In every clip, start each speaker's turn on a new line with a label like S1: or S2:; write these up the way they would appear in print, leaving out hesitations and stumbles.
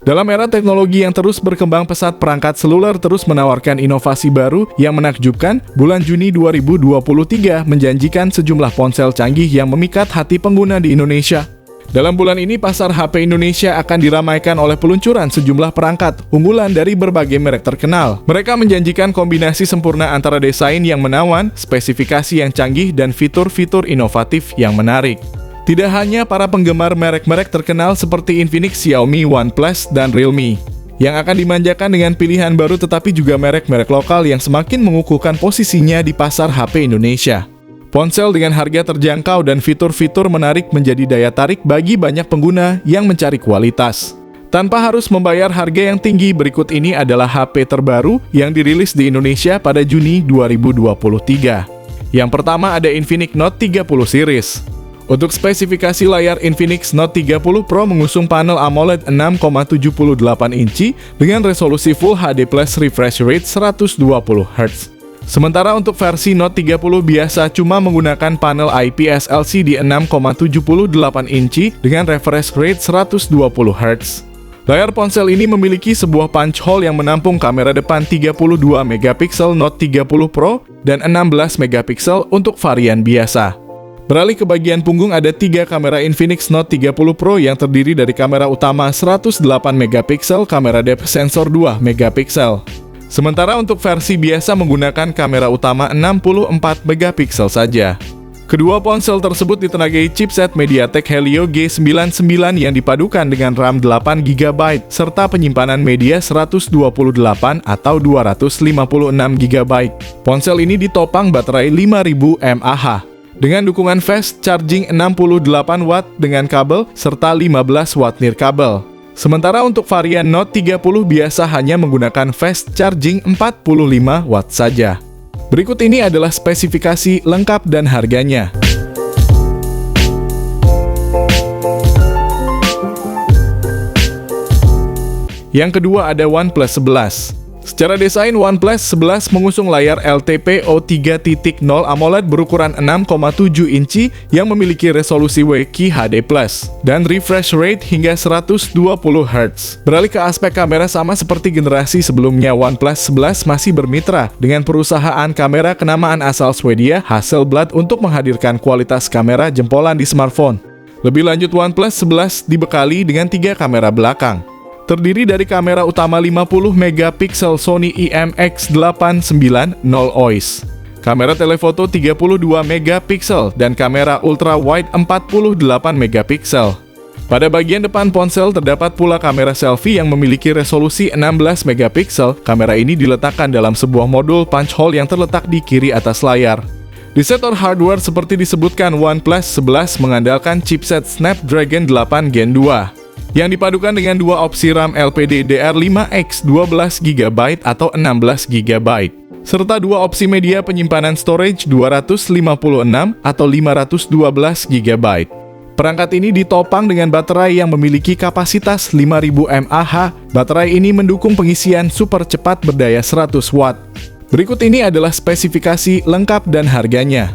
S1: Dalam era teknologi yang terus berkembang pesat, perangkat seluler terus menawarkan inovasi baru yang menakjubkan. Bulan Juni 2023 menjanjikan sejumlah ponsel canggih yang memikat hati pengguna di Indonesia. Dalam bulan ini, pasar HP Indonesia akan diramaikan oleh peluncuran sejumlah perangkat unggulan dari berbagai merek terkenal. Mereka menjanjikan kombinasi sempurna antara desain yang menawan, spesifikasi yang canggih, dan fitur-fitur inovatif yang menarik. Tidak hanya para penggemar merek-merek terkenal seperti Infinix, Xiaomi, OnePlus, dan Realme yang akan dimanjakan dengan pilihan baru, tetapi juga merek-merek lokal yang semakin mengukuhkan posisinya di pasar HP Indonesia. Ponsel dengan harga terjangkau dan fitur-fitur menarik menjadi daya tarik bagi banyak pengguna yang mencari kualitas. Tanpa harus membayar harga yang tinggi, berikut ini adalah HP terbaru yang dirilis di Indonesia pada Juni 2023. Yang pertama ada Infinix Note 30 series. Untuk spesifikasi layar, Infinix Note 30 Pro mengusung panel AMOLED 6,78 inci dengan resolusi Full HD Plus refresh rate 120 Hz. Sementara untuk versi Note 30 biasa cuma menggunakan panel IPS LCD 6,78 inci dengan refresh rate 120 Hz. Layar ponsel ini memiliki sebuah punch hole yang menampung kamera depan 32 megapiksel Note 30 Pro dan 16 megapiksel untuk varian biasa. Beralih ke bagian punggung, ada 3 kamera Infinix Note 30 Pro yang terdiri dari kamera utama 108 megapiksel, kamera depth sensor 2 megapiksel. Sementara untuk versi biasa menggunakan kamera utama 64 megapiksel saja. Kedua ponsel tersebut ditenagai chipset MediaTek Helio G99 yang dipadukan dengan RAM 8GB serta penyimpanan media 128 atau 256 GB. Ponsel ini ditopang baterai 5000 mAh. Dengan dukungan fast charging 68 watt dengan kabel serta 15 watt nirkabel. Sementara untuk varian Note 30 biasa hanya menggunakan fast charging 45 watt saja. Berikut ini adalah spesifikasi lengkap dan harganya. Yang kedua ada OnePlus 11. Secara desain, OnePlus 11 mengusung layar LTPO 3.0 AMOLED berukuran 6,7 inci yang memiliki resolusi QHD+ dan refresh rate hingga 120 Hz. Beralih ke aspek kamera, sama seperti generasi sebelumnya, OnePlus 11 masih bermitra dengan perusahaan kamera kenamaan asal Swedia, Hasselblad, untuk menghadirkan kualitas kamera jempolan di smartphone. Lebih lanjut, OnePlus 11 dibekali dengan 3 kamera belakang. Terdiri dari kamera utama 50 megapiksel Sony IMX890 OIS, kamera telefoto 32 megapiksel, dan kamera ultra wide 48 megapiksel. Pada bagian depan ponsel terdapat pula kamera selfie yang memiliki resolusi 16 megapiksel. Kamera ini diletakkan dalam sebuah modul punch hole yang terletak di kiri atas layar. Di sektor hardware, seperti disebutkan, OnePlus 11 mengandalkan chipset Snapdragon 8 Gen 2. Yang dipadukan dengan 2 opsi RAM LPDDR5X 12GB atau 16GB, serta 2 opsi media penyimpanan storage 256 atau 512GB. Perangkat ini ditopang dengan baterai yang memiliki kapasitas 5000 mAh. Baterai ini mendukung pengisian super cepat berdaya 100 watt. Berikut ini adalah spesifikasi lengkap dan harganya.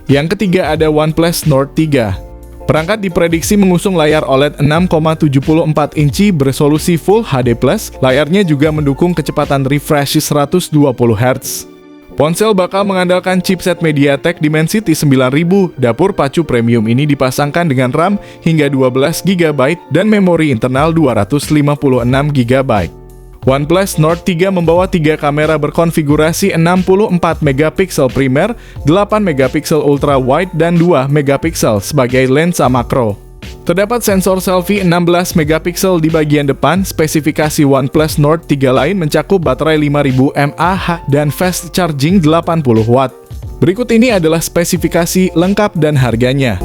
S1: Yang ketiga ada OnePlus Nord 3. Perangkat diprediksi mengusung layar OLED 6,74 inci beresolusi Full HD+. Layarnya juga mendukung kecepatan refresh 120 Hz. Ponsel bakal mengandalkan chipset MediaTek Dimensity 9000. Dapur pacu premium ini dipasangkan dengan RAM hingga 12GB dan memori internal 256GB. OnePlus Nord 3 membawa 3 kamera berkonfigurasi 64 megapiksel primer, 8 megapiksel ultra wide, dan 2 megapiksel sebagai lensa makro. Terdapat sensor selfie 16 megapiksel di bagian depan. Spesifikasi OnePlus Nord 3 lain mencakup baterai 5000 mAh dan fast charging 80 watt. Berikut ini adalah spesifikasi lengkap dan harganya.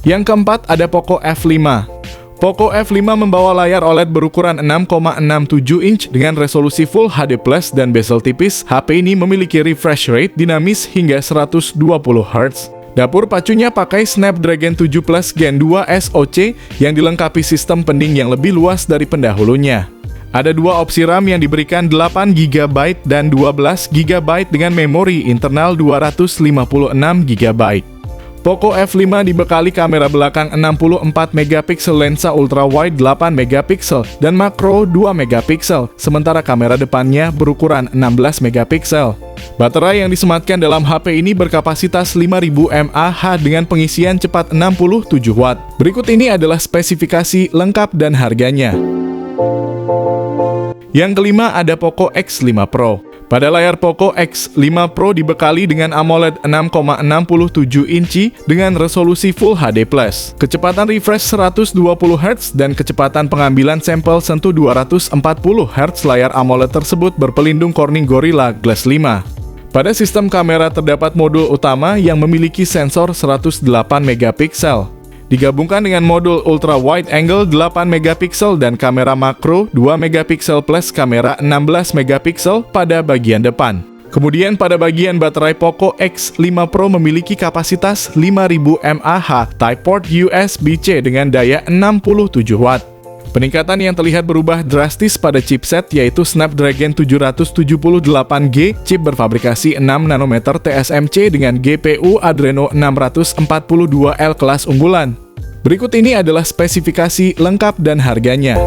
S1: Yang keempat ada Poco F5. Poco F5 membawa layar OLED berukuran 6,67 inch dengan resolusi Full HD+ dan bezel tipis. HP ini memiliki refresh rate dinamis hingga 120 Hz. Dapur pacunya pakai Snapdragon 7 Plus Gen 2 SoC yang dilengkapi sistem pending yang lebih luas dari pendahulunya. Ada 2 opsi RAM yang diberikan 8GB dan 12GB dengan memori internal 256GB. Poco F5 dibekali kamera belakang 64 megapiksel, lensa ultrawide 8 megapiksel, dan makro 2 megapiksel, sementara kamera depannya berukuran 16 megapiksel. Baterai yang disematkan dalam HP ini berkapasitas 5000 mAh dengan pengisian cepat 67 watt. Berikut ini adalah spesifikasi lengkap dan harganya. Yang kelima ada Poco X5 Pro. Pada layar Poco X5 Pro dibekali dengan AMOLED 6,67 inci dengan resolusi Full HD+, kecepatan refresh 120 Hz dan kecepatan pengambilan sampel sentuh 240 Hz. Layar AMOLED tersebut berpelindung Corning Gorilla Glass 5. Pada sistem kamera terdapat modul utama yang memiliki sensor 108 megapiksel. Digabungkan dengan modul ultra wide angle 8 megapiksel dan kamera makro 2 megapiksel plus kamera 16 megapiksel pada bagian depan. Kemudian pada bagian baterai Poco X5 Pro memiliki kapasitas 5000 mAh Type-Port USB-C dengan daya 67 watt. Peningkatan yang terlihat berubah drastis pada chipset yaitu Snapdragon 778G, chip berfabrikasi 6 nanometer TSMC dengan GPU Adreno 642L kelas unggulan. Berikut ini adalah spesifikasi lengkap dan harganya.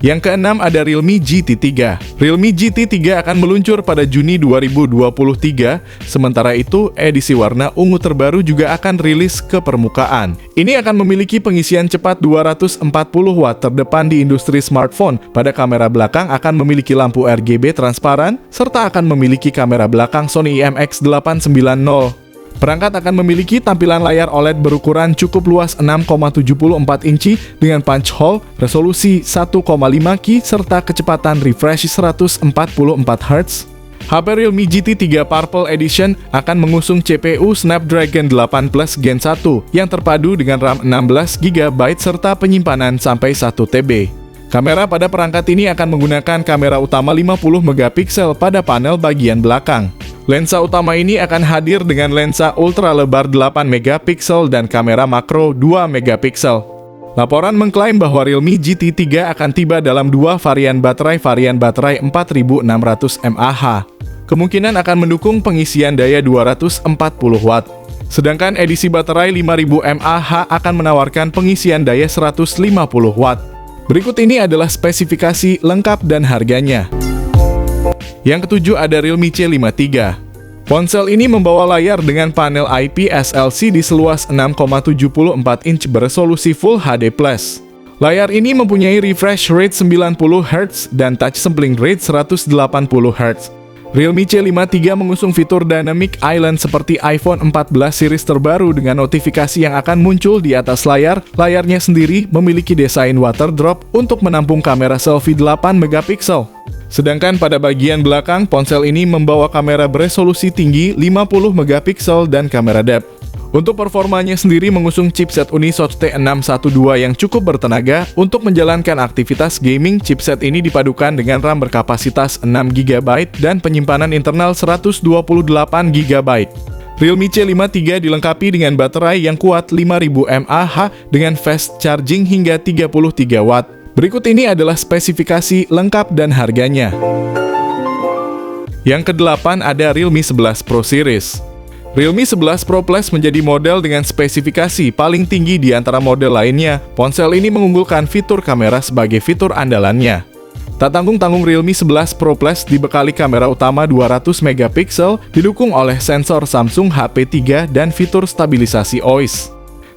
S1: Yang keenam ada Realme GT3. Realme GT3 akan meluncur pada Juni 2023, sementara itu edisi warna ungu terbaru juga akan rilis ke permukaan. Ini akan memiliki pengisian cepat 240 watt terdepan di industri smartphone. Pada kamera belakang akan memiliki lampu RGB transparan, serta akan memiliki kamera belakang Sony IMX890. Perangkat akan memiliki tampilan layar OLED berukuran cukup luas 6,74 inci dengan punch hole, resolusi 1,5K, serta kecepatan refresh 144 Hz. HP Realme GT3 Purple Edition akan mengusung CPU Snapdragon 8 Plus Gen 1 yang terpadu dengan RAM 16GB serta penyimpanan sampai 1TB. Kamera pada perangkat ini akan menggunakan kamera utama 50 megapiksel pada panel bagian belakang. Lensa utama ini akan hadir dengan lensa ultra lebar 8 megapiksel dan kamera makro 2 megapiksel. Laporan mengklaim bahwa Realme GT3 akan tiba dalam dua varian baterai 4600 mAh. Kemungkinan akan mendukung pengisian daya 240 watt. Sedangkan edisi baterai 5000 mAh akan menawarkan pengisian daya 150 watt. Berikut ini adalah spesifikasi lengkap dan harganya. Yang ketujuh ada Realme C5 III. Ponsel ini membawa layar dengan panel IPS LCD seluas 6,74 inch beresolusi Full HD+. Layar ini mempunyai refresh rate 90 Hz dan touch sampling rate 180 Hz. Realme C5 III mengusung fitur Dynamic Island seperti iPhone 14 series terbaru dengan notifikasi yang akan muncul di atas layar. Layarnya sendiri memiliki desain water drop untuk menampung kamera selfie 8 megapiksel. Sedangkan pada bagian belakang, ponsel ini membawa kamera beresolusi tinggi 50 megapiksel dan kamera depth. Untuk performanya sendiri mengusung chipset Unisoc T612 yang cukup bertenaga. Untuk menjalankan aktivitas gaming, chipset ini dipadukan dengan RAM berkapasitas 6GB dan penyimpanan internal 128GB. Realme C5 III dilengkapi dengan baterai yang kuat 5000 mAh dengan fast charging hingga 33 watt. Berikut ini adalah spesifikasi lengkap dan harganya. Yang kedelapan ada Realme 11 Pro Series. Realme 11 Pro Plus menjadi model dengan spesifikasi paling tinggi di antara model lainnya. Ponsel ini mengunggulkan fitur kamera sebagai fitur andalannya. Tak tanggung-tanggung, Realme 11 Pro Plus dibekali kamera utama 200 megapiksel, didukung oleh sensor Samsung HP3 dan fitur stabilisasi OIS.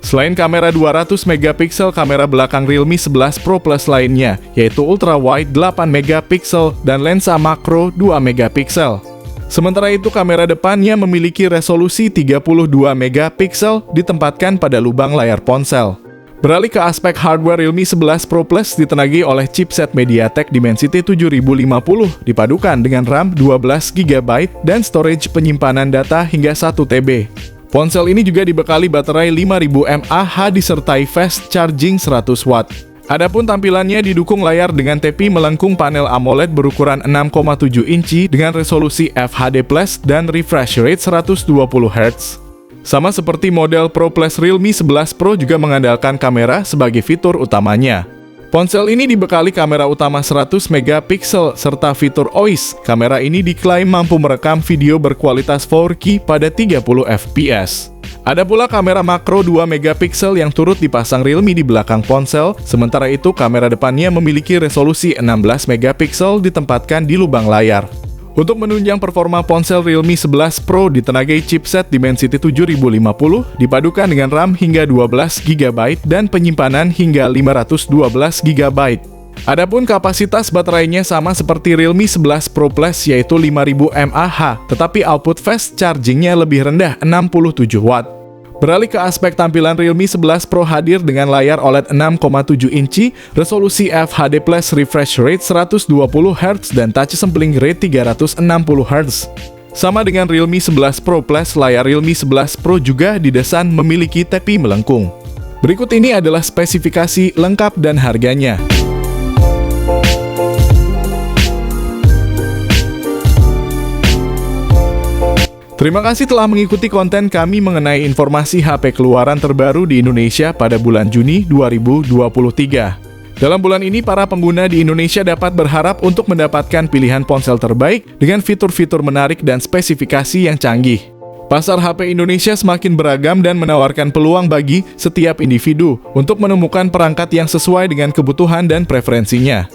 S1: Selain kamera 200 megapiksel, kamera belakang Realme 11 Pro Plus lainnya, yaitu ultra wide 8 megapiksel dan lensa makro 2 megapiksel. Sementara itu, kamera depannya memiliki resolusi 32 megapiksel ditempatkan pada lubang layar ponsel. Beralih ke aspek hardware, Realme 11 Pro Plus ditenagi oleh chipset MediaTek Dimensity 7050 dipadukan dengan RAM 12GB dan storage penyimpanan data hingga 1TB. Ponsel ini juga dibekali baterai 5000 mAh disertai fast charging 100 watt. Adapun tampilannya didukung layar dengan tepi melengkung panel AMOLED berukuran 6,7 inci dengan resolusi FHD+ dan refresh rate 120 Hz. Sama seperti model Pro Plus, Realme 11 Pro juga mengandalkan kamera sebagai fitur utamanya. Ponsel ini dibekali kamera utama 100 megapiksel serta fitur OIS. Kamera ini diklaim mampu merekam video berkualitas 4K pada 30 fps. Ada pula kamera makro 2 megapiksel yang turut dipasang Realme di belakang ponsel, sementara itu kamera depannya memiliki resolusi 16 megapiksel ditempatkan di lubang layar. Untuk menunjang performa ponsel Realme 11 Pro ditenagai chipset Dimensity 7050, dipadukan dengan RAM hingga 12 GB dan penyimpanan hingga 512 GB. Adapun kapasitas baterainya sama seperti Realme 11 Pro Plus yaitu 5000 mAh, tetapi output fast chargingnya lebih rendah 67 Watt. Beralih ke aspek tampilan, Realme 11 Pro hadir dengan layar OLED 6,7 inci, resolusi FHD+, refresh rate 120 Hz dan touch sampling rate 360 Hz. Sama dengan Realme 11 Pro Plus, layar Realme 11 Pro juga didesain memiliki tepi melengkung. Berikut ini adalah spesifikasi lengkap dan harganya. Terima kasih telah mengikuti konten kami mengenai informasi HP keluaran terbaru di Indonesia pada bulan Juni 2023. Dalam bulan ini, para pengguna di Indonesia dapat berharap untuk mendapatkan pilihan ponsel terbaik dengan fitur-fitur menarik dan spesifikasi yang canggih. Pasar HP Indonesia semakin beragam dan menawarkan peluang bagi setiap individu untuk menemukan perangkat yang sesuai dengan kebutuhan dan preferensinya.